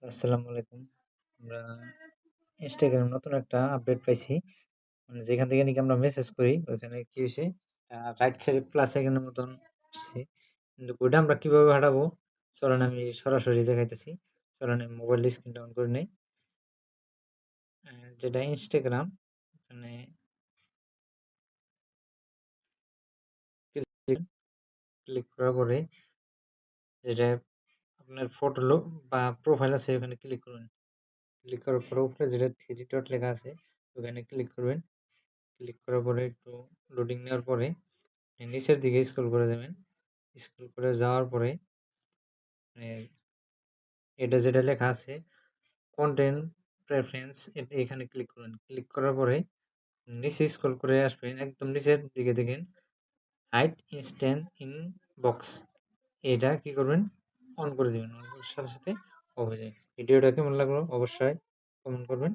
আসসালামু আলাইকুম। আমরা ইনস্টাগ্রাম নতুন একটা আপডেট পাইছি। মানে যেখান থেকে নাকি আমরা মেসেজ করি ওইখানে কি হইছে রাইট সাইডে প্লাস আইকনের মতন আসছে। কিন্তু ওইটা আমরা কিভাবে হাঁটাবো? চলেন আমি সরাসরি দেখাইতেছি। চলেন আমি মোবাইল স্ক্রিনটা অন করে নেই। যেটা ইনস্টাগ্রাম মানে ক্লিক করার পরে যেটা আপনার ফটো বা প্রোফাইল আছে ওখানে ক্লিক করবেন। ক্লিক করার পরে উপরে যেটা থ্রি ডট লেখা আছে ওখানে ক্লিক করবেন। ক্লিক করার পরে একটু লোডিং নেওয়ার পরে নিচের দিকে স্ক্রল করে যাবেন। স্ক্রল করে যাওয়ার পরে মানে এটা যেটা লেখা আছে কন্টেন্ট প্রেফারেন্স এখানে ক্লিক করবেন। ক্লিক করার পরে নিচে স্ক্রল করে আসবেন একদম নিচের দিকে দেখেন হাইড ইনস্ট্যান্ট ইনবক্স এটা কি করবেন অন করে দিবেন। অন করার সাথে সাথে অফ হয়ে যাবে। ভিডিওটা কেমন লাগলো অবশ্যই কমেন্ট করবেন।